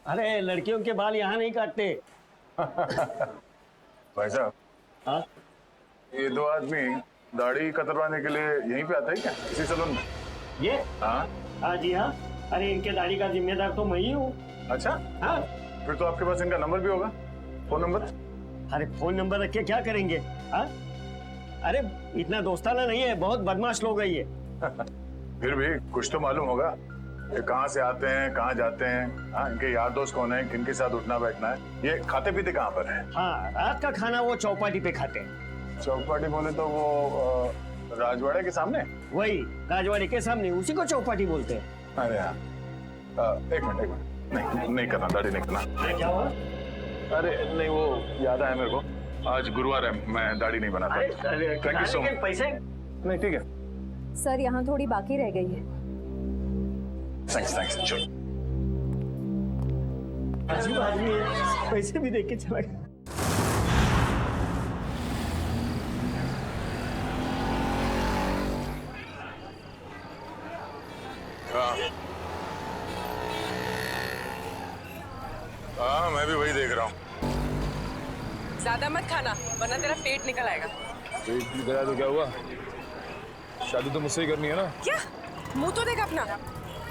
अरे लड़कियों के बाल यहाँ नहीं काटते। भाई साहब, हाँ ये दो आदमी दाढ़ी कतरवाने के लिए यहीं पे आता है क्या, इसी सलून में? ये हाँ। हाँ जी हाँ। अरे इनके दाढ़ी का जिम्मेदार तो मैं ही हूँ। अच्छा, हाँ। फिर तो आपके पास इनका नंबर भी होगा, फोन नंबर? अरे फोन नंबर रख के क्या करेंगे? हाँ अरे इतना दोस्ताना नहीं है, बहुत बदमाश लोग है ये। फिर भी कुछ तो मालूम होगा, ये कहाँ से आते हैं, कहाँ जाते हैं, हाँ, इनके यार दोस्त कौन है, किनके साथ उठना बैठना है, ये खाते पीते कहाँ पर है? हाँ रात का खाना वो चौपाटी पे खाते हैं। चौपाटी बोले तो वो राजवाड़े के सामने? वही राजवाड़ी के सामने, उसी को चौपाटी बोलते हैं। अरे हाँ, एक मिनट नहीं करना, दाढ़ी नहीं करना। अरे क्या हुआ? अरे नहीं, वो याद आया मेरे को, आज गुरुवार है, मैं दाढ़ी नहीं बनाता। Thank you so much. पैसे नहीं ठीक है, सर यहाँ थोड़ी बाकी रह गई है। थैंक्स चलो। अजीब आदमी है, पैसे भी देख के चला गया। हाँ मैं भी वही देख रहा हूँ। ज्यादा मत खाना वरना तेरा पेट निकल आएगा। पेट निकला तो क्या हुआ? शादी तो मुझसे ही करनी है ना। क्या मुंह तो देख अपना,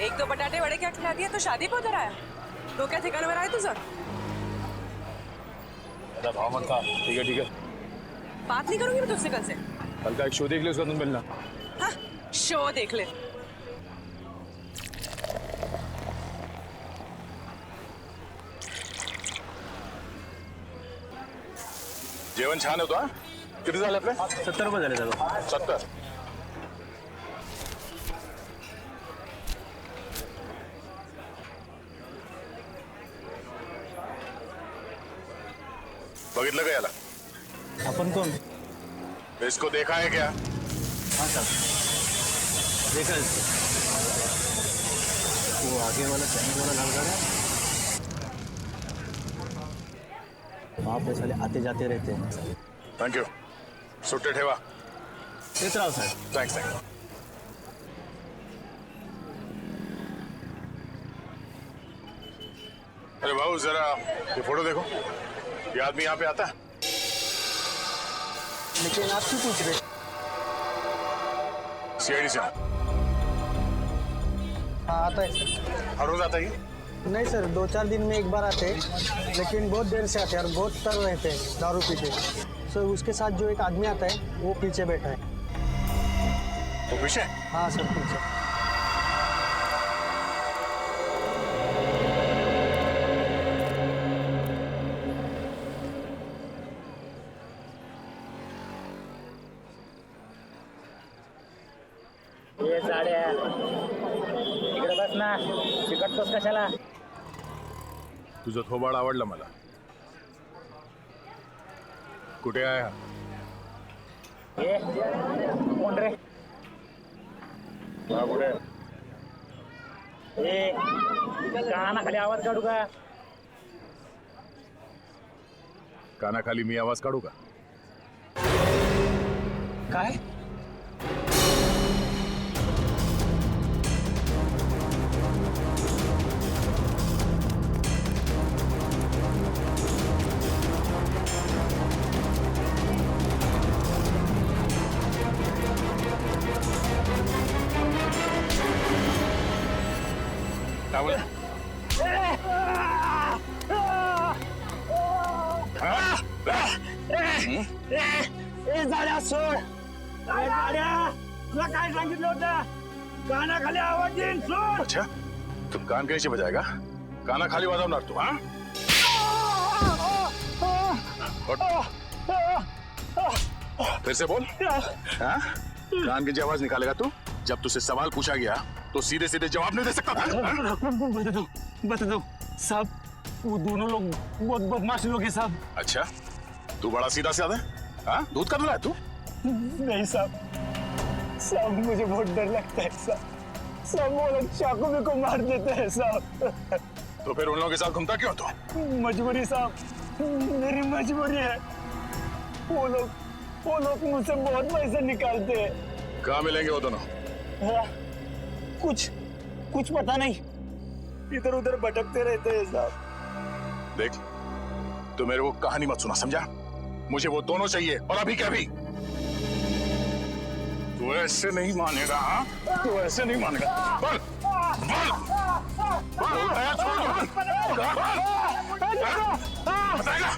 एक तो बटाटे वड़े क्या खिला दिया तो शादी पे उधर आया। तो क्या ठिकाने में आया तुझे? ऐसा भाव मत खा। ठीक है बात नहीं करूंगी मैं तुझसे कल से। कल का एक शो देख ले, उसका तुम मिलना। हाँ शो देख ले। जेवण छान होतो हा? किती झाले आपले? 70 रुपये झाले दादा। 70? बघितलं का याला? अपन कौन? इसको देखा है क्या? हाँ साहब देखा इसको। वो आगे वाला चैनल वाला लड़का है, वहाँ पे साले आते जाते रहते हैं। थैंक यू, सुट्टे ठेवा। देख रहा हूँ सर। थैंक्स। अरे बाबू जरा ये फोटो देखो, ये आदमी यहाँ पे आता है? लेकिन आप क्यों पूछ रहे? सीआईडी से हूँ। हाँ आता है सर। हर रोज आता है ये? नहीं सर, 2-4 दिन में एक बार आते हैं, लेकिन बहुत देर से आते हैं और बहुत तर रहते हैं दारू पीते। सर उसके साथ जो एक आदमी आता है वो पीछे बैठा है। वो पीछे? हाँ सर पीछे। ये साड्या इकडे बस ना, चिकटतोस कशाला? तुझं थोबाड आवडलं मला. कुठे आहे हा? ये कोण रे? हा कुठे आहे? ए कानाखाली आवाज काढू का? कानाखाली मी आवाज काढू का? काय? काय बोला? झाड्या सोड. काय झाड्या, तुला काय सांगितलं होतं? कानाखाली आवाज येईल, सोड. अच्छा, तू कान कैसे बजाएगा? काना खाली वाजवणार तू? हाँ? फिर से बोल. हाँ? कान की आवाज निकालेगा तू? जब तुझसे सवाल पूछा गया तो सीधे सीधे जवाब नहीं दे सकता था? बता दो साहब, वो दोनों लोग बहुत बदमाश लोग हैं साहब. अच्छा, तू बड़ा सीधा साधा है? हाँ? दूध का धुला है तू? नहीं साहब, साहब मुझे बहुत डर लगता है साहब. सब वो लोग चाकू में को मार देते हैं साहब. तो फिर उन लोगों के साथ घूमता क्यों तू? मजबूरी साहब, मेरी मजबूरी है. वो लोग मुझसे बहुत पैसे निकालते हैं. कहाँ मिलेंगे वो दोनों? कुछ पता नहीं, इधर उधर भटकते रहते हैं साहब. देख, तू मेरे को कहानी मत सुना, समझा? मुझे वो दोनों चाहिए, और अभी क्या भी। तू ऐसे नहीं मानेगा, हाँ? तू ऐसे नहीं मानेगा। बोल, बोल, बोल, बताएगा?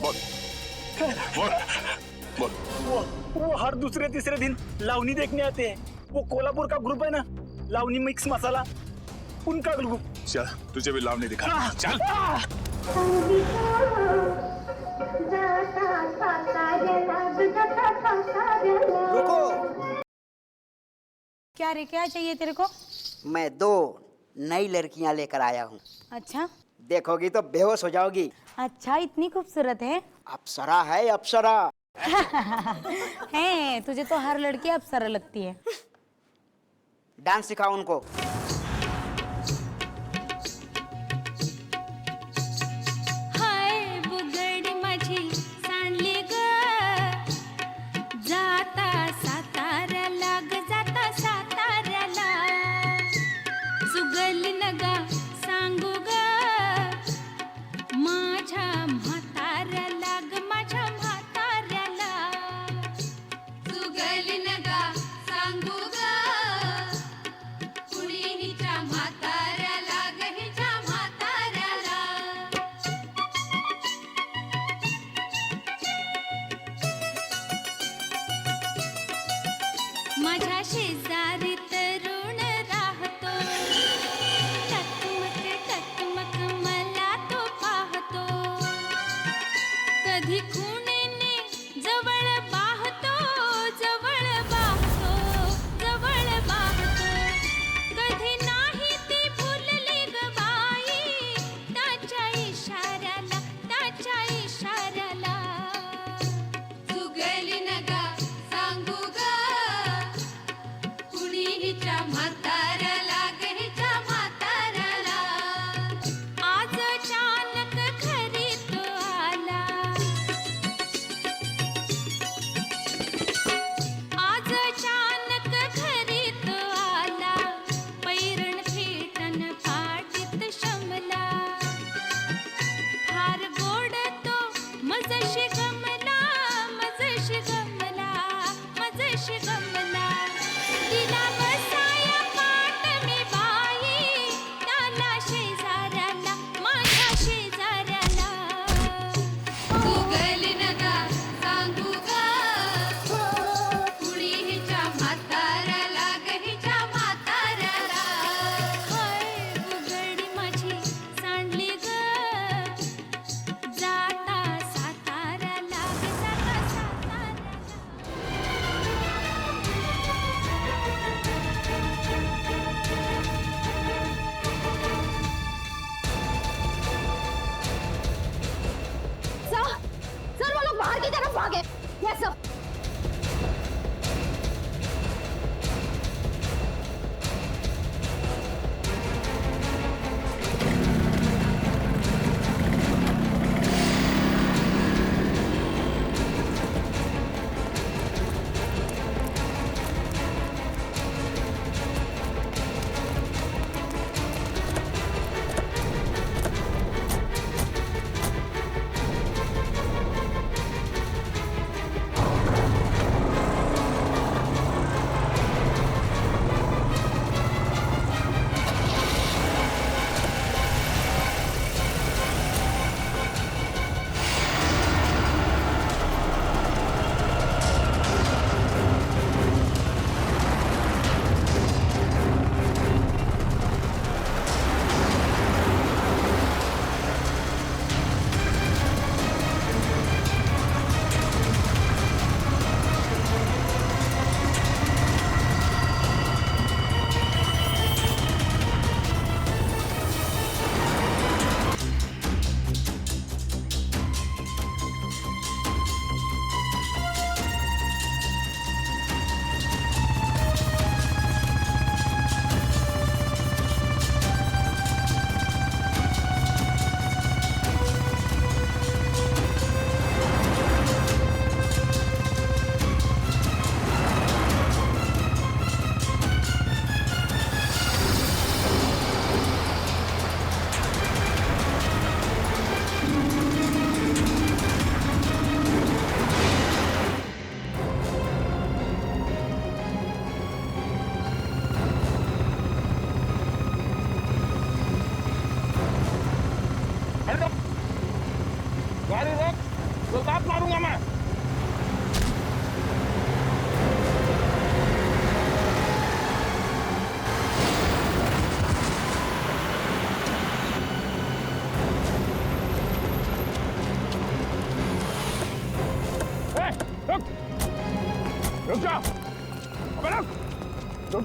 बोल, बोल, बोल। वो हर दूसरे तीसरे दिन लावनी देखने आते हैं। वो कोल्हापुर का ग्रुप है ना, लावनी मिक्स मसाला, उनका ग्रुप। चल, तुझे भी लावनी दिखा। चल। रुको, क्या रे, क्या चाहिए तेरे को? मैं 2 नई लड़कियां लेकर आया हूँ। अच्छा देखोगी तो बेहोश हो जाओगी। अच्छा, इतनी खूबसूरत है? अप्सरा है, अप्सरा। है, तुझे तो हर लड़की अप्सरा लगती है। डांस सिखाओ उनको। हाय बुगडी माझी सांडली ग, जाता साताऱ्याला ग, जाता साताऱ्याला, सुगली नगा सांगू ग, माझ्या म्हाताऱ्याला ग, माझ्या म्हाताऱ्याला, सुगली नगा सांगू ग, कुणी हिच्या म्हाताऱ्याला ग, हिच्या म्हाताऱ्याला. माझ्या शेजारी तरुण राहतो, टकमक टकमक मला तो पाहतो, कधी खुणेने जवळ पाहतो, जवळ पाहतो, जवळ पाहतो, कधी नाही ती भुलली ग बाई, त्याच्या इशाऱ्याला, त्याच्या इशाऱ्याला, सुगली नगा सांगू ग, कुणी हिच्या म्हाताऱ्याला ग, हिच्या म्हाताऱ्याला. आज अचानक घरी तो आला, आज अचानक घरी तो आला, पैरण फेटन पाटीत शमला, फार गोड तो मजशी गमला, मजशी गमला, मजशी गमला, दिला बसाया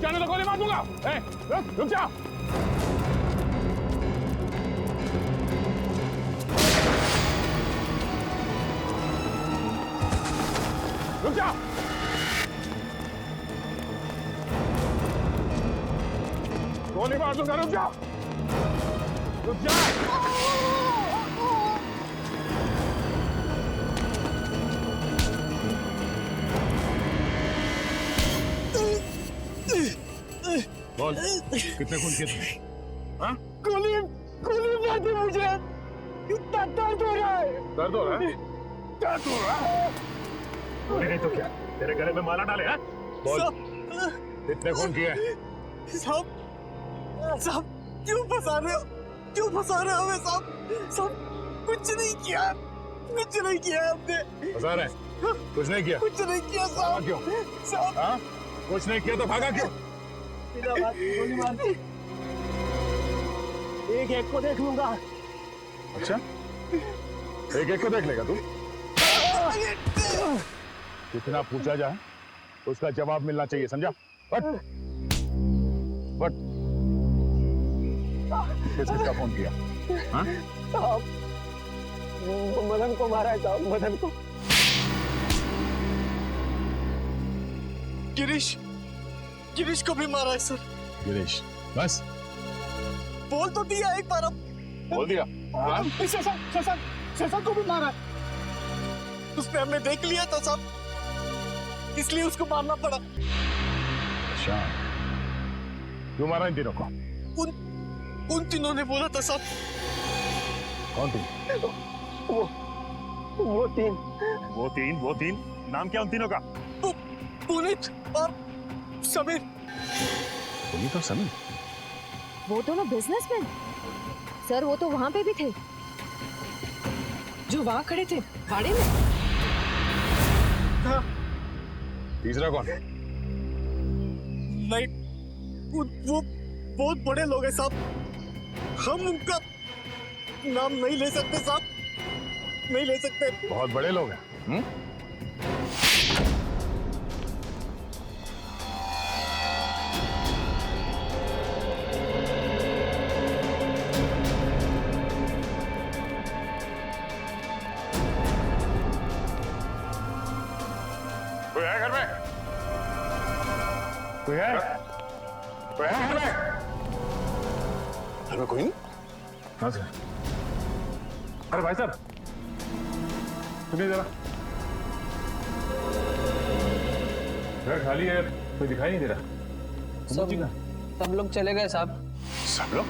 जाने तो गोली मार दूंगा। रुक जा। रुक जा। गोली मार दूंगा। रुक जा। रुक जा। बोल, कितने खून किए थे? हाँ? गोली मार दी मुझे। इतना दर्द हो रहा है। दर्द हो रहा है? दर्द हो रहा है। गोली नहीं तो क्या? तेरे गले में माला डाले हैं? बोल, कितने खून किए? सब क्यों फंसा रहे हो? क्यों फंसा रहे हो हमें? सब कुछ नहीं किया हमने। फंसा रहे? कुछ नहीं किया? कुछ नहीं किया साहब। क्यों? साहब हाँ? कुछ नहीं किया तो भागा क्यों? बिना बात गोली मार दी। एक को देख लूंगा। अच्छा, एक को देख लेगा तू? कितना पूछा जाए उसका जवाब मिलना चाहिए, समझा? बट किसका फोन किया? हाँ? साहब मदन को मारा है साहब, मदन को। गिरीश को भी मारा है सर। गिरीश, बस बोल तो दिया एक बार, अब बोल दिया। हाँ? शशांक को भी मारा है। उसने हमने देख लिया था साहब, इसलिए उसको मारना पड़ा। अच्छा, क्यों मारा इन तीनों को? उन तीनों ने बोला था साहब। कौन थी? वो तीन नाम क्या उन तीनों का? पुनीत और समीर। पुनीत और समीर? वो दोनों बिजनेसमैन। सर वो तो वहाँ पे भी थे। जो वहां खड़े थे भाड़े में। हाँ। तीसरा कौन? नहीं, वो बहुत बड़े लोग हैं साहब, हम उनका नाम नहीं ले सकते साहब, नहीं ले सकते। बहुत बड़े लोग हैं। कोई है घर में? कोई है? कोई है घर में? घर में कोई नहीं? कहाँ से? अरे भाई साहब, सुनिए जरा, घर खाली है, कोई दिखाई नहीं दे रहा। सब लोग चले गए साहब। सब लोग?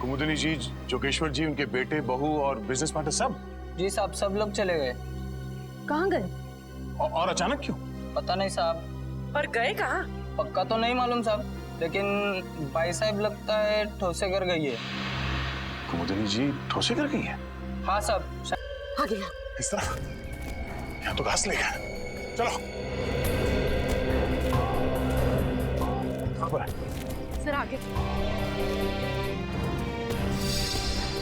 कुमुदिनी जी, जोगेश्वर जी, उनके बेटे, बहू और बिजनेस पार्टनर सब? जी साहब, सब लोग चले गए। कहाँ गए? और अचानक क्यों? पता नहीं साहब। पर गए कहाँ? पक्का तो नहीं मालूम साहब, लेकिन भाई साहब लगता है ठोसे कर गई है। कुमुदिनी जी ठोसे कर गई है? हाँ साहब। आ गया। इस तरह? यहाँ तो घास लेगा। चलो। कहाँ पर है? सर आगे।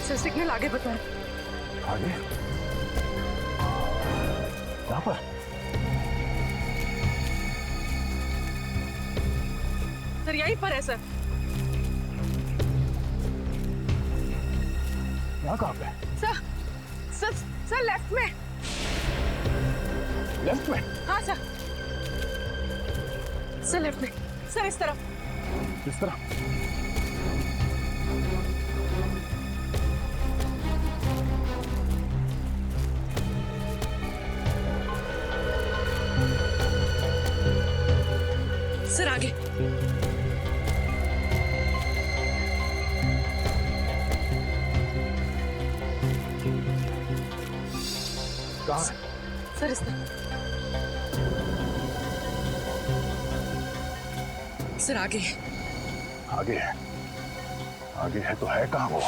सर सिग्नल आगे बताए। आगे? यहाँ पर? सर यहीं पर है सर। यहाँ कहाँ पे? सर लेफ्ट में। लेफ्ट में? हाँ सर लेफ्ट में। सर इस तरफ। इस तरह? सर आगे। कहाँ? सर इस तरफ। सर आगे। आगे है। आगे है तो है कहाँ वो?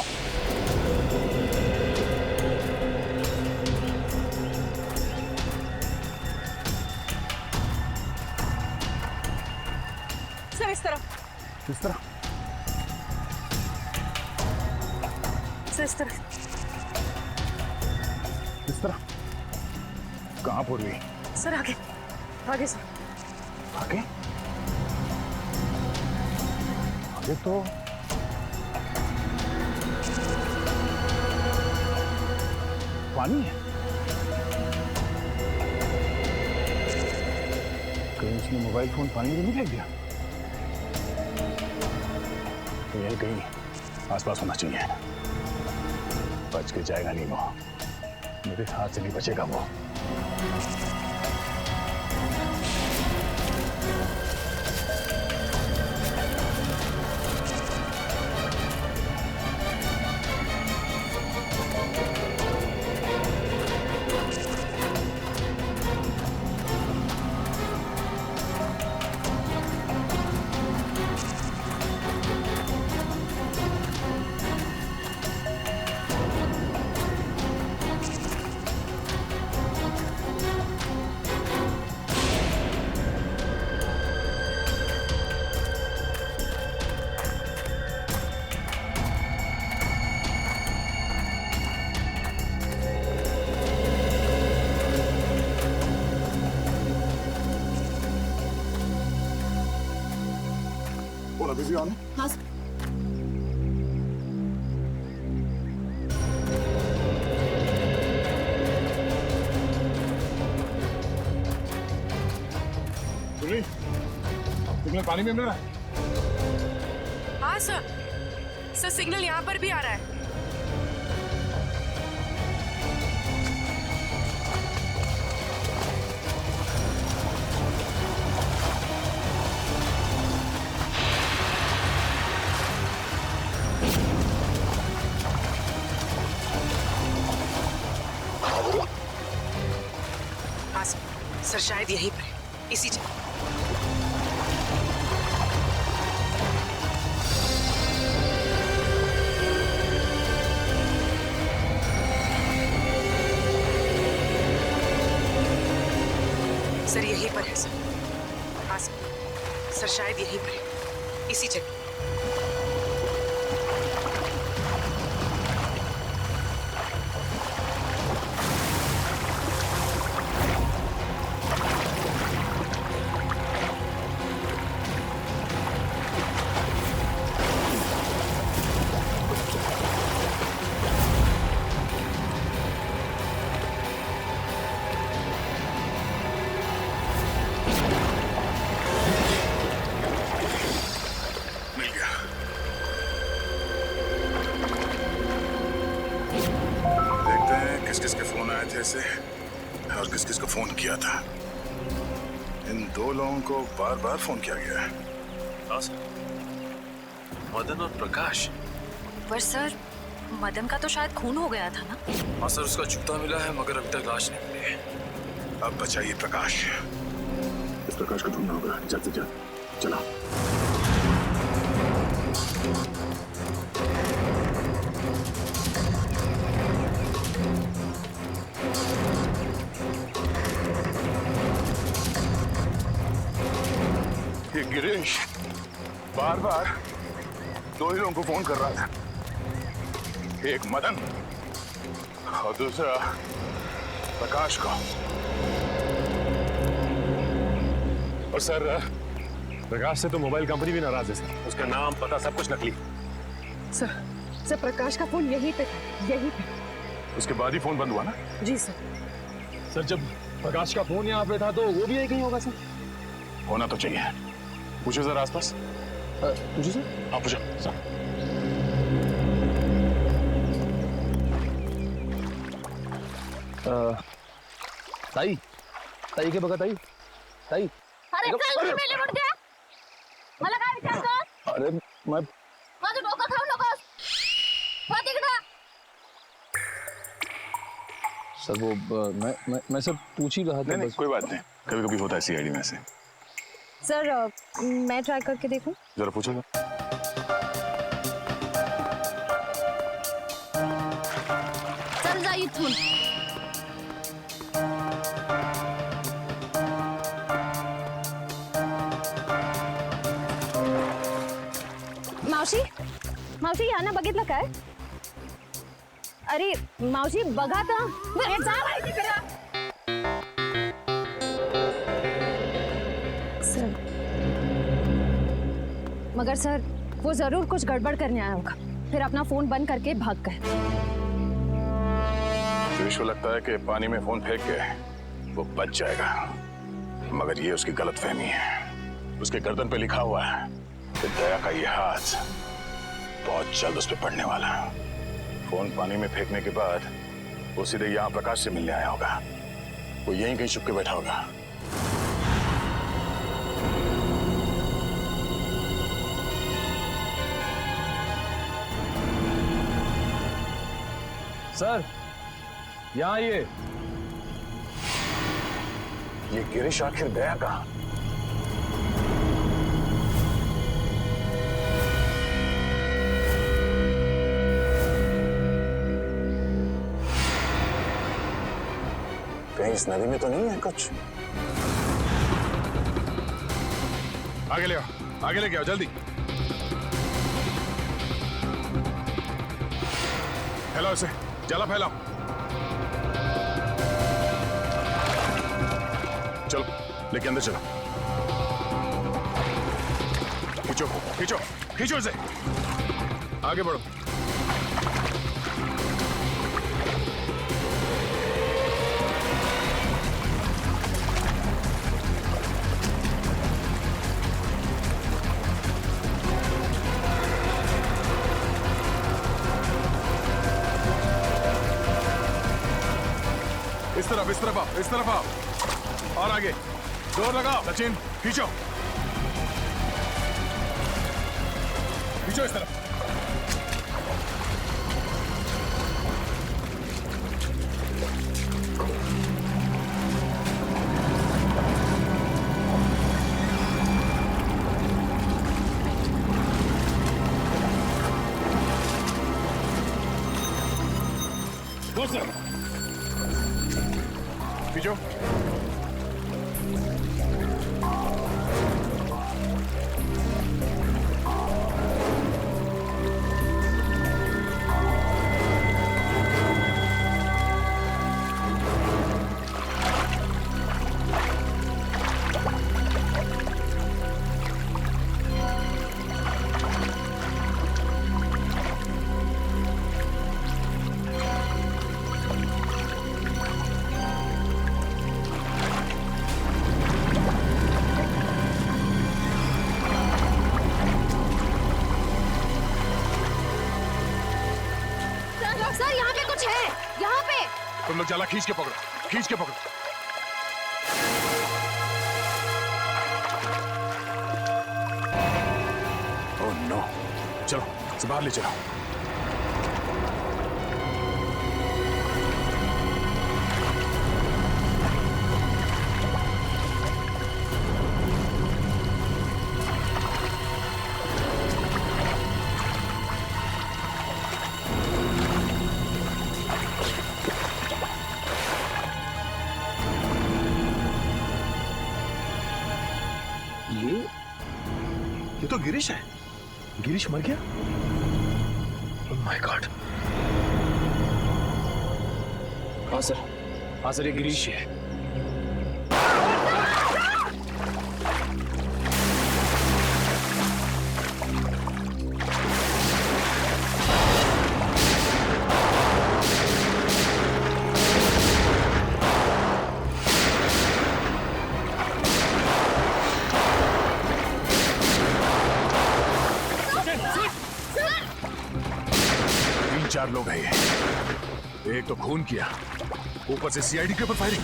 सर इस तरफ। इस तरह? सर इस तरफ। इस तरह? कहाँ पूर्वी? सर आगे। आगे सर। आगे? ये तो पानी है। कहीं उसने मोबाइल फोन पानी में नहीं फेंक दिया? तो यही कहीं आसपास होना चाहिए। बच के जाएगा नहीं वो, मेरे हाथ से नहीं बचेगा वो। और अभी भी ऑन है? हाँ सिग्नल पानी में मिल रहा है? हाँ सर सिग्नल यहाँ पर भी आ रहा है। हाँ सर शायद यहीं पर है, इसी जगह। सर यहीं पर है सर। हाँ सर शायद यहीं पर है, इसी जगह। मिल गया। देखते हैं किस किस के फोन आए थे इसे और किस किस को फोन किया था। इन दो लोगों को बार बार फोन किया गया है। हाँ सर, मदन और प्रकाश। पर सर मदन का तो शायद खून हो गया था ना? हाँ सर, उसका जूता मिला है मगर अभी तक लाश नहीं मिली है। अब बचाइए प्रकाश। इस प्रकाश को ढूंढना होगा जल्द से जल्द। चलो। ये गिरीश बार बार दो ही लोगों को फोन कर रहा था, एक मदन और दूसरा प्रकाश को। और सर प्रकाश से तो मोबाइल कंपनी भी नाराज है सर। उसका नाम पता सब कुछ नकली। सर प्रकाश का फोन यहीं पे था, यहीं पे। उसके बाद ही फोन बंद हुआ ना? जी सर। सर जब प्रकाश का फोन यहाँ पे था तो वो भी यही कहीं होगा सर? होना तो चाहिए। पूछो सर आसपास। पूछो सर। हाँ पूछो सर। ताई ताई के बघा ताई ताई। अरे चल मेले मुड़ गया मला काय विचारतो? अरे मैं माझं डोकं खाऊ नकोस. हो तिकडं. सर वो मैं सब पूछ ही रहा था। नहीं कोई बात नहीं, कभी कभी होता है सीआईडी में से। सर मैं ट्राई करके देखूं? जरा पूछो ना। चल जा इथून. मावशी यांना बघितलं काय? अरे मावशी बघा तर. सर मगर सर वो जरूर कुछ गड़बड़ करने आया होगा, फिर अपना फोन बंद करके भाग गए। विश्व लगता है कि पानी में फोन फेंक के वो बच जाएगा, मगर ये उसकी गलतफहमी है। उसके गर्दन पे लिखा हुआ है कि दया का ये हाथ बहुत जल्द उस पर पड़ने वाला है। फोन पानी में फेंकने के बाद वो सीधे यहाँ प्रकाश से मिलने आया होगा। वो यहीं कहीं छुप के बैठा होगा। सर यहाँ आइए। ये गिरीश आखिर गया कहाँ? कहीं इस नदी में तो नहीं है कुछ? आगे ले आओ, आगे लेके आओ जल्दी। फैलाओ इसे, जला फैलाओ। चलो लेके अंदर चलो। खींचो खींचो खींचो इसे, आगे बढ़ो। इस तरफ आओ, इस तरफ आओ और आगे जोर लगाओ। सचिन खींचो खींचो इस तरफ। खींचो। सर यहाँ पे कुछ है, यहाँ पे। तुम लोग जाला खींच के पकड़ो, खींच के पकड़ो। ओह नो, चलो इसे बाहर ले चलो। ये तो गिरीश है। गिरीश मर गया? Oh my God. हाँ सर ये गिरीश ही है। चार लोग हैं ये। एक तो खून किया, ऊपर से सीआईडी के ऊपर फायरिंग।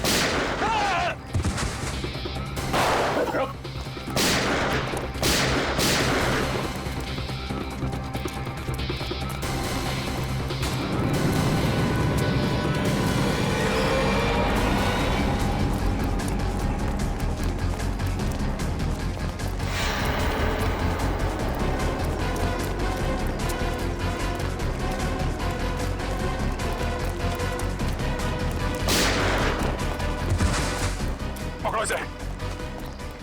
पकड़ो इसे।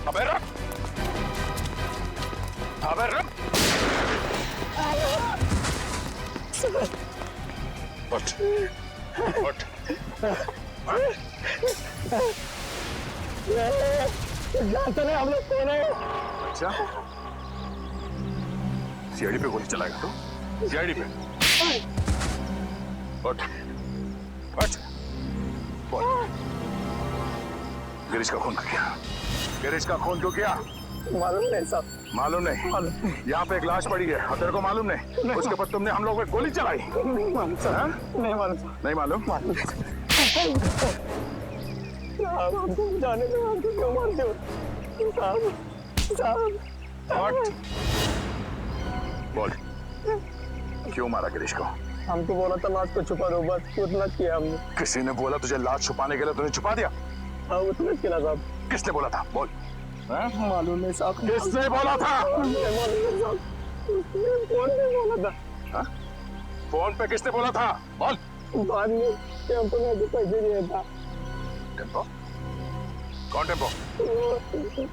अबे रख, अबे रख। उठ, उठ। जानते नहीं हम लोग कौन है? अच्छा, सीआईडी पे गोली चलाएगा तो? सीआईडी पे? उठ, उठ, बोल। गिरीश का खून क्यों किया? गिरीश का खून क्यों किया? मालूम नहीं साहब। मालूम नहीं? यहाँ पे एक लाश पड़ी है और तेरे को मालूम नहीं? उसके ऊपर तुमने हम लोग पे गोली चलाई? नहीं मालूम साहब। नहीं मालूम। नहीं मालूम? साहब हमको जाने दो, हमको क्यों मारते हो साहब? साहब उठ, बोल, क्यों मारा गिरीश को? हमको बोला था लाश को छुपा दो, बस उतना किया हमने। किसी ने बोला तुझे लाश छुपाने के लिए, तूने छुपा दिया? हाँ उतना किया साहब। किसने बोला था? बोल। मालूम नहीं साहब। किसने बोला था? मालूम नहीं साहब। कौन ने बोला था? फोन पे किसने बोला था? बोल। बाद में टेम्पो ने भी पैसे दिया था। टेम्पो? कौन टेम्पो?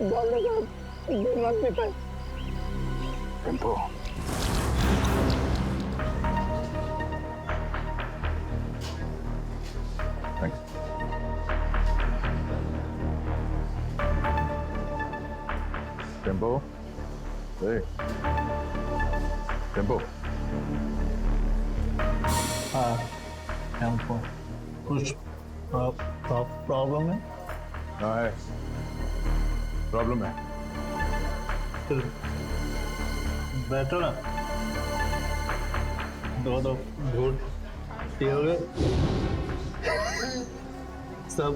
बोलने का दिमाग में था। टेम्पो? टेम्पो? टेम्पो? हाँ टेम्पो। कुछ प्रॉब्लम है? हाँ है, प्रॉब्लम है। फिर बैठो ना, दो घूट पियोगे, सब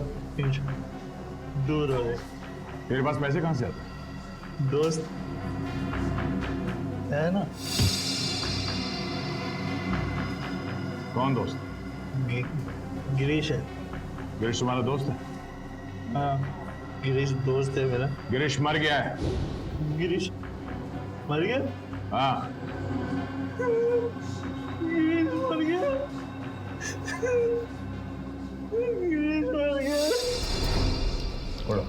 दूर हो गए। तेरे पास पैसे कहाँ से आते? दोस्त है ना? कौन दोस्त? गिरीश है। गिरीश तुम्हारा दोस्त है? हाँ गिरीश दोस्त है मेरा। गिरीश मर गया है। गिरीश मर गया? हाँ। गिरीश मर गया। गिरीश मर गया। पढ़ो।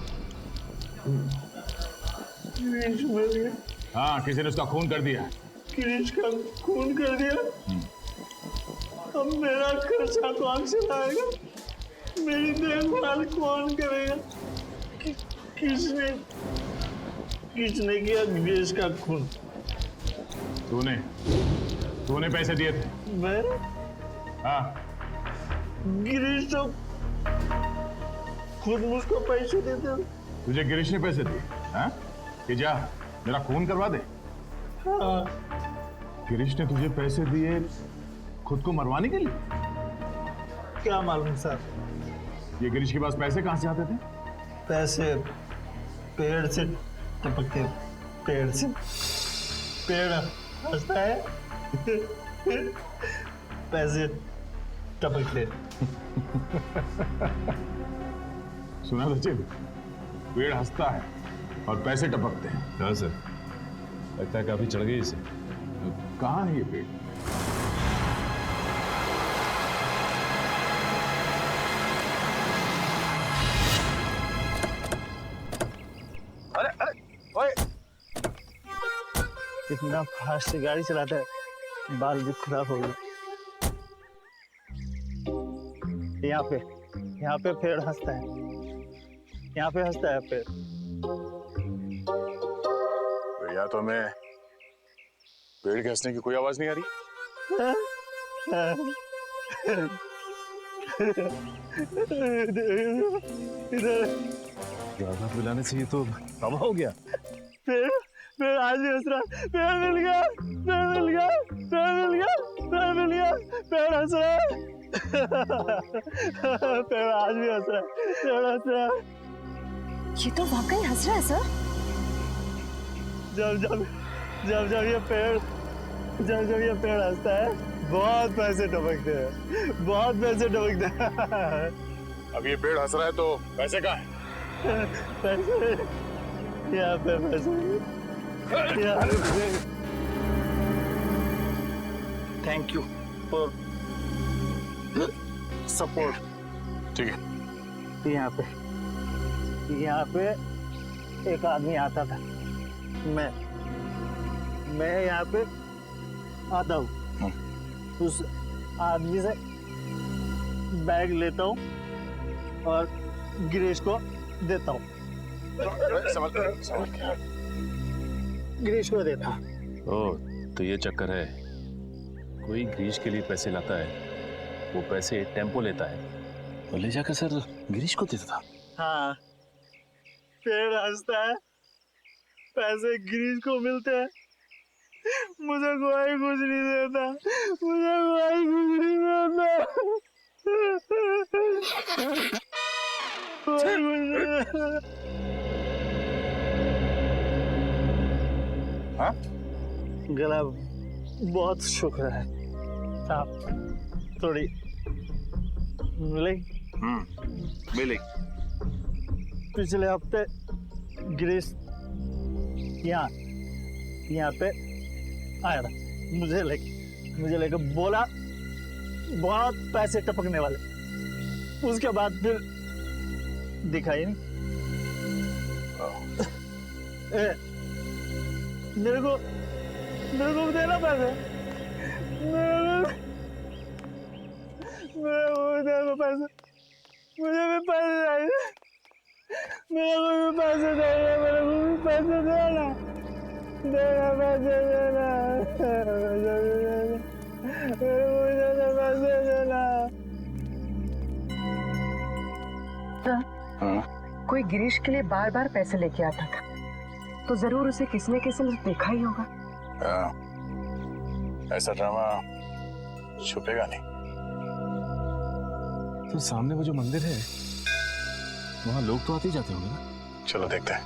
गिरीश मर गया। हाँ, किसी ने उसका खून कर दिया। गिरीश का खून कर दिया। अब मेरा खर्चा कौन चलाएगा? मेरी देखभाल कौन करेगा? किसने किया गिरीश का खून? तूने पैसे दिए थे? मैं? हाँ। गिरीश तो खुद मुझको पैसे देते। तुझे गिरीश ने पैसे दिए? हाँ? कि जा मेरा खून करवा दे। हाँ। गिरीश ने तुझे पैसे दिए खुद को मरवाने के लिए? क्या मालूम सर। ये गिरीश के पास पैसे कहाँ से आते थे? पैसे पेड़ से टपकते। पेड़ से पेड़ हंसता है पैसे टपकते। सुना सचिन, पेड़ हंसता है और पैसे टपकते हैं। हाँ सर, लगता है काफी चढ़ गई इसे। कहाँ है ये पेड़? अरे अरे ओए, इतना फास्ट गाड़ी चलाता है, बाल भी खराब हो गए। यहाँ पे पेड़ हंसता है। यहाँ पे हंसता है पेड़। तो या तो हमें पेड़ के हंसने की कोई आवाज नहीं आ रही। ज्यादा बुलाने से ये तो तबाह हो गया। पेड़ आज भी हंस रहा। पेड़ मिल गया। पेड़ हंस रहा है। पेड़ आज भी हंस रहा है। पेड़ हंस रहा है। ये तो वाकई हंस रहा है सर। जब ये पेड़ हंसता है, बहुत पैसे टपकते हैं। अब ये पेड़ हंस रहा है तो पैसे कहाँ हैं? पैसे यहाँ पे पैसे। Thank you for support. ठीक है। यहाँ पे एक आदमी आता था। मैं यहाँ पे आता हूँ। उस आदमी से बैग लेता हूँ और गिरीश को देता हूँ। समझ गया। गिरीश को देता हूँ। ओह, तो ये चक्कर है, कोई गिरीश के लिए पैसे लाता है, वो पैसे टेम्पो लेता है और ले जाकर सर गिरीश को देता था। हाँ, पेड़ हंसता है, पैसे गिरीश को मिलते हैं, मुझे कोई कुछ नहीं देता, मुझे कोई कुछ नहीं देता, कोई कुछ नहीं देता। हाँ? गला बहुत शुक्र है साहब, थोड़ी मिले। मिले। पिछले हफ्ते गिरीश यहाँ पे आया था, मुझे लेके बोला बहुत पैसे टपकने वाले, उसके बाद फिर दिखाई नहीं। मेरे को देना पैसे, मेरे को देना पैसे, मुझे भी पैसे चाहिए, मेरे को भी पैसे चाहिए, मेरे को भी पैसे देना, पैसे देना, पैसे देना। कोई गिरीश के लिए बार बार पैसे लेके आता था, तो जरूर उसे किसी न किसी ने देखा ही होगा। ऐसा ड्रामा छुपेगा नहीं। तो सामने वो जो मंदिर है, वहाँ लोग तो आते ही जाते होंगे ना? चलो देखते हैं।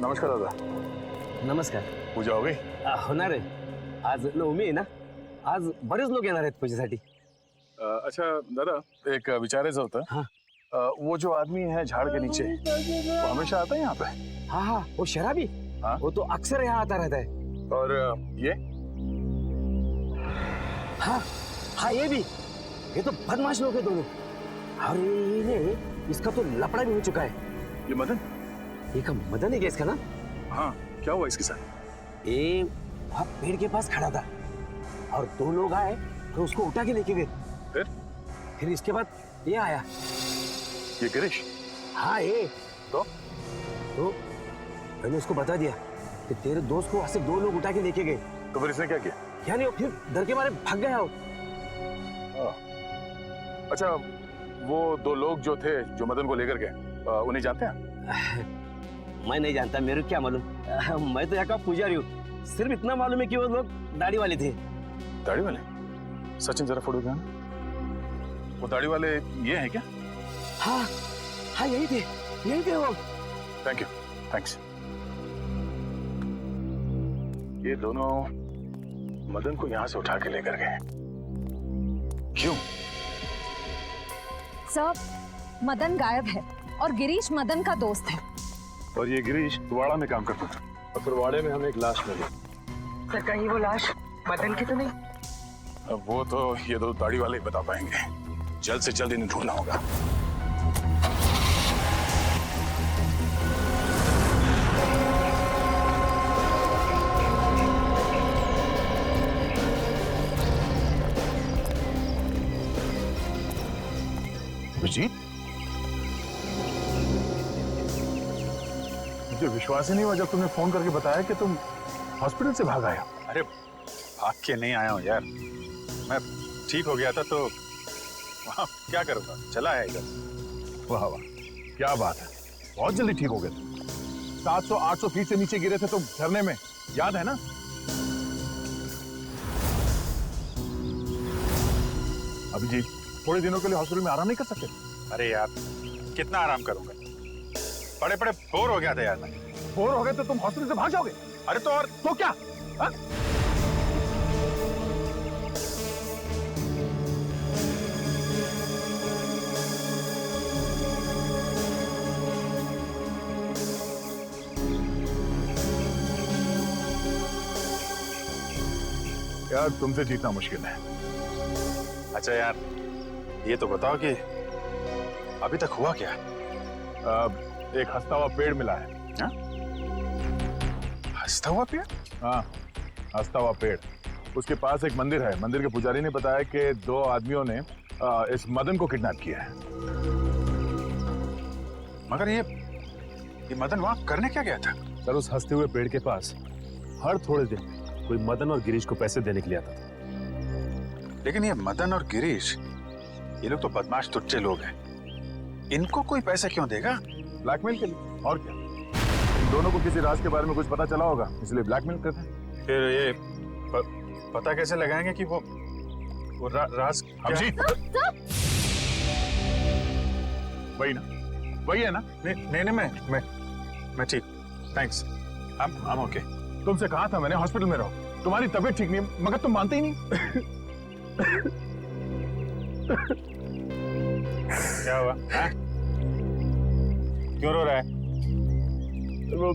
नमस्कार दादा। नमस्कार. पूजा हो गई? होणार आहे. आज नवमी आहे ना, आज बरेच लोक येणार आहेत पूजेसाठी. अच्छा दादा, एक विचारायचं होतं. हाँ. वो जो आदमी है झाड़ के नीचे, वो हमेशा आता है यहाँ पे? हाँ हाँ, वो शराबी. हाँ? वो तो अक्सर यहाँ आता रहता है. और ये? हाँ हाँ, ये भी. ये तो बदमाश लोग हैं दोनों. अरे इसका तो लफड़ा भी हो चुका है. ये मदन? ये का मदन है क्या इसका नाम? हाँ, क्या हुआ इसके साथ? ये वहाँ पेड़ के पास खड़ा था और दो लोग आए तो उसको उठा के लेके गए. फिर इसके बाद ये आया. ये गिरीश? हाँ ये. तो मैंने उसको बता दिया कि तेरे दोस्त को सिर्फ दो लोग उठा के लेके गए. तो फिर इसने क्या किया? क्या नहीं, फिर डर के मारे भाग गया वो. अच्छा, वो दो लोग जो थे जो मदन को लेकर गए, उन्हें जानते हैं? मैं नहीं जानता, मेरे को क्या मालूम. मैं तो यहाँ का पुजारी हूँ. सिर्फ इतना मालूम है कि वो लोग दाढ़ी वाले थे. दाढ़ी वाले? सचिन जरा फोटो दिखाना. वो दाढ़ी वाले ये हैं क्या? हाँ हाँ, यही थे वो. Thank you, thanks. ये दोनों मदन को यहाँ से उठा के लेकर गए. क्यों? सब मदन गायब है और गिरीश मदन का दोस्त है. और ये गिरीश वाड़ा में काम करता था, और फिर वाड़े में हमें एक लाश मिली. सर कहीं वो लाश मदन की तो नहीं? अब वो तो ये दो दाढ़ी वाले ही बता पाएंगे. जल्द से जल्द इन्हें ढूंढना होगा. अभिजीत, मुझे विश्वास ही नहीं हुआ जब तुमने फोन करके बताया कि तुम हॉस्पिटल से भाग आए. अरे भाग के नहीं आया हूँ यार, मैं ठीक हो गया था तो वहाँ क्या करूँगा, चला है इधर. वाह वाह, क्या बात है, बहुत जल्दी ठीक हो गए. 700-800 फीट से नीचे गिरे थे तुम झरने में, याद है ना? अभिजीत, थोड़े दिनों के लिए हॉस्पिटल में आराम नहीं कर सकते? अरे यार कितना आराम करूँगा, पड़े पड़े बोर हो गया था यार. बोर हो गए तो तुम हॉस्पिटल से भाग जाओगे? अरे तो और तो क्या? हा? यार तुमसे जीतना मुश्किल है. अच्छा यार, ये तो बताओ कि अभी तक हुआ क्या? एक हंसता हुआ पेड़ मिला है. हाँ? हंसता हुआ पेड़? हाँ, हंसता हुआ पेड़. उसके पास एक मंदिर है. मंदिर के पुजारी ने बताया कि दो आदमियों ने इस मदन को किडनैप किया है। मगर ये मदन वहां करने क्या गया था? सर उस हंसते हुए पेड़ के पास हर थोड़े दिन में कोई मदन और गिरीश को पैसे देने के लिए आता था। लेकिन ये मदन और गिरीश, ये लोग तो बदमाश तुच्चे लोग हैं। इनको कोई पैसे क्यों देगा? ब्लैकमेल के लिए, और क्या। इन दोनों को किसी राज के बारे में कुछ पता चला होगा, इसलिए ब्लैकमेल करते हैं। फिर ये पता कैसे लगाएंगे कि वो राज अभिजीत, वही ना, वही है ना? नहीं, मैं ठीक, थैंक्स, I'm okay। तुमसे कहा था मैंने हॉस्पिटल में रहो, तुम्हारी तबीयत ठीक नहीं है, मगर तुम मानते ही नहीं। क्या हुआ? क्यों रो रहा है? वो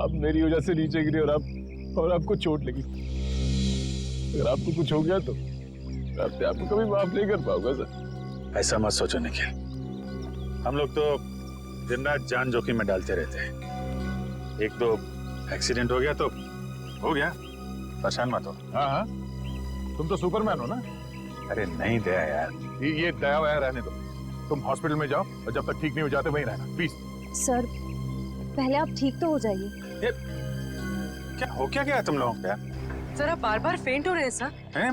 आप मेरी वजह से नीचे गिरे और आपको चोट लगी। अगर आपको कुछ हो गया तो मैं अपने आप को कभी माफ नहीं कर पाऊंगा सर। ऐसा मत सोचो निखिल, हम लोग तो दिन रात जान जोखिम में डालते रहते हैं। एक दो एक्सीडेंट हो गया तो हो गया, परेशान मत हो। हाँ, तुम तो सुपरमैन हो ना। अरे नहीं दया यार, ये दया वया रहने दो, तुम हॉस्पिटल में जाओ और जब तक ठीक नहीं हो जाते वहीं रहना प्लीज। सर पहले आप ठीक तो हो जाइए। क्या हो क्या गया तुम लोगों को यार? सर आप बार बार फेंट हो रहे हैं सर। नहीं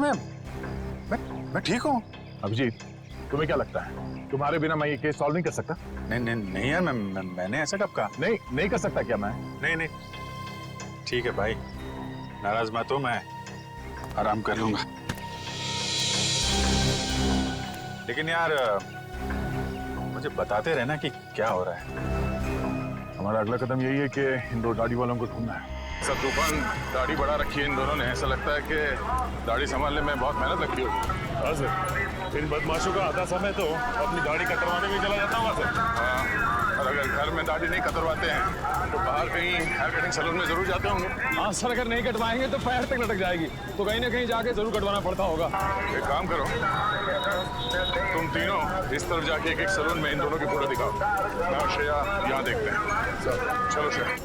मैं ठीक हूँ। अभिजीत, तुम्हें क्या लगता है तुम्हारे बिना मैं ये केस सॉल्व नहीं कर सकता? नहीं यार, मैंने ऐसा कब कहा? नहीं कर सकता क्या मैं? नहीं ठीक है भाई, नाराज मत हो, मैं आराम कर लूंगा। लेकिन यार मुझे बताते रहना कि क्या हो रहा है। हमारा अगला कदम यही है कि इन दो दाढ़ी वालों को ढूंढना है। सब तूफान दाढ़ी बढ़ा रखी है इन दोनों ने, ऐसा लगता है कि दाढ़ी संभालने में बहुत मेहनत लगती होगी। हाँ सर, इन बदमाशों का आधा समय तो अपनी दाढ़ी कतरवाने में चला जाता होगा सर। हाँ, और अगर घर में दाढ़ी नहीं कतरवाते हैं तो बाहर कहीं हेयर कटिंग सैलून में जरूर जाते होंगे। हाँ सर, अगर नहीं कटवाएंगे तो पैर तक लटक जाएगी, तो कहीं ना कहीं जाके जरूर कटवाना पड़ता होगा। एक काम करो, तुम तीनों इस तरफ जाके एक सैलून में इन दोनों की फोटो दिखाओ, मैं और श्रेया यहाँ देखते हैं। चलो श्रेया।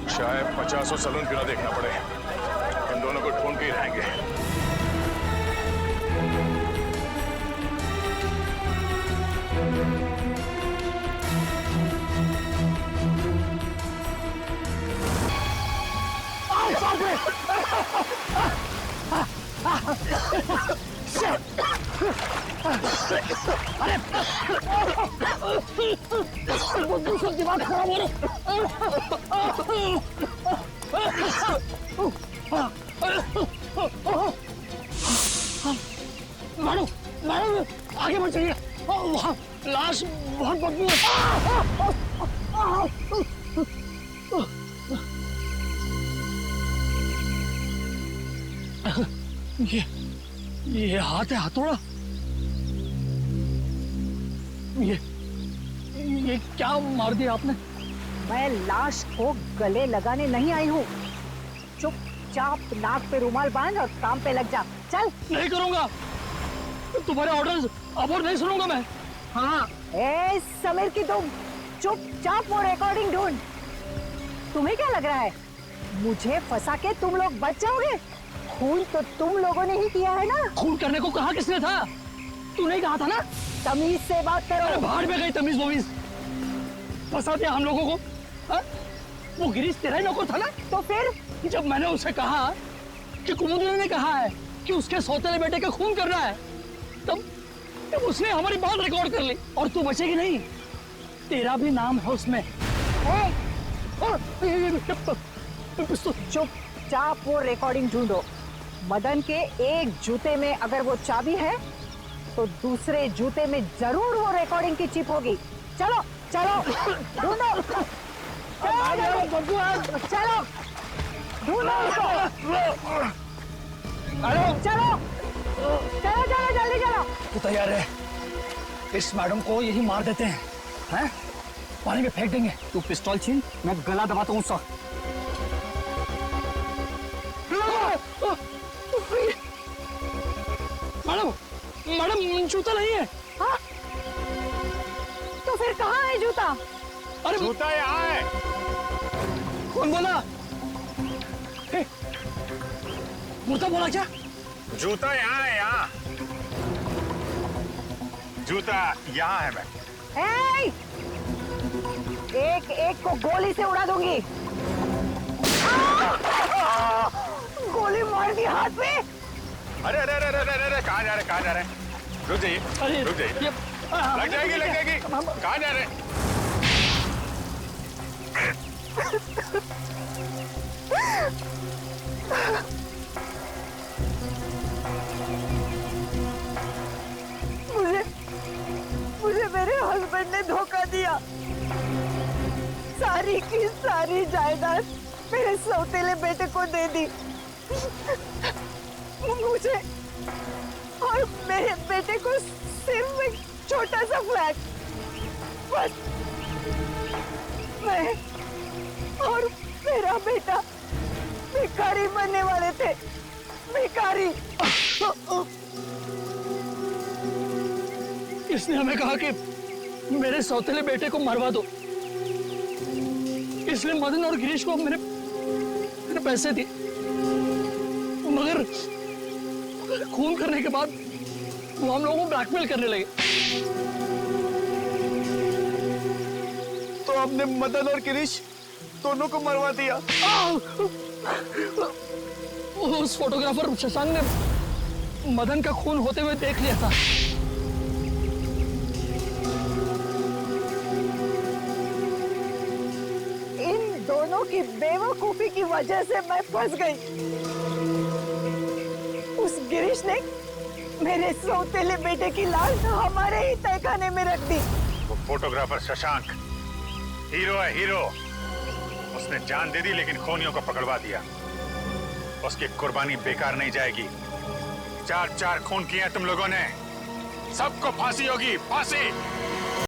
शायद 50 सैलून क्यों ना देखना पड़े, इन दोनों को ढूंढ के ही रहेंगे। दिमाग खराब हो मैडम आगे बढ़ चलिए, वहाँ लाश बहुत बदबू है। ये हाथ है हथौड़ा। ये क्या मार दिया आपने? मैं लाश को गले लगाने नहीं आई हूँ। चुपचाप नाक पे रुमाल बांध और काम पे लग जा। चल। नहीं करूँगा, तुम्हारे ऑर्डर्स अब और नहीं सुनूंगा मैं। हाँ, ए समीर की तुम चुपचाप वो रिकॉर्डिंग ढूंढ। तुम्हें क्या लग रहा है मुझे फंसा के तुम लोग बच जाओगे? खून तो तुम लोगों ने ही किया है ना। खून करने को कहा किसने था? तू नहीं कहा था ना? तमीज से बात करो। बाहर में गई तमीज वमीज, फंसा दिया हम लोगों को। हा? वो गिरीश तेरा ही नौकर था ना? तो फिर जब मैंने उसे कहा कि कुमुदनी ने कहा है कि उसके सौतेले बेटे का खून करना है, तब उसने हमारी बात रिकॉर्ड कर ली और तू बचेगी नहीं, तेरा भी नाम है उसमें। चुपचाप वो रिकॉर्डिंग ढूंढो। मदन के एक जूते में अगर वो चाबी है तो दूसरे जूते में जरूर वो रिकॉर्डिंग की चिप होगी। चलो चलो ढूंढो, चलो ढूंढो उसको। चलो चलो चलो जल्दी चलो। तू तैयार है? इस मैडम को यही मार देते हैं, हैं? पानी में फेंक देंगे। तू पिस्तौल छीन, मैं गला दबाता हूँ उसका। मैडम मैडम जूता नहीं है। हाँ? तो फिर कहाँ है जूता? अरे जूता यहाँ है। कौन बोला? मुर्दा बोला क्या? जूता यहाँ है, यहाँ जूता यहाँ है। मैं एक एक को गोली से उड़ा दूंगी। गोली मार दी हाथ में। अरे अरे अरे अरे अरे कहाँ जा रहे, कहाँ जा रहे? रुक जाइए, रुक जाइए। लग जाएगी, लग जाएगी। कहाँ जा रहे? मुझे मेरे हस्बैंड ने धोखा दिया। सारी की सारी जायदाद मेरे सौतेले बेटे को दे दी। मुझे और मेरे बेटे को सिर्फ एक छोटा सा फ्लैट। बस मैं और मेरा बेटा भिखारी बनने वाले थे। भिखारी। इसने हमें कहा कि मेरे सौतेले बेटे को मरवा दो, इसलिए मदन और गिरीश को मैंने पैसे दिए, मगर खून करने के बाद वो हम लोगों को ब्लैकमेल करने लगे। तो आपने मदन और गिरीश दोनों को मरवा दिया। उस फोटोग्राफर शशांक ने मदन का खून होते हुए देख लिया था। इन दोनों की बेवकूफी की वजह से मैं फंस गई। उस गिरीश ने मेरे सौतेले बेटे की लाश हमारे ही तहखाने में रख दी। वो फोटोग्राफर शशांक हीरो है, हीरो। उसने जान दे दी लेकिन खूनियों को पकड़वा दिया। उसकी कुर्बानी बेकार नहीं जाएगी। 4 खून किए हैं तुम लोगों ने, सबको फांसी होगी, फांसी।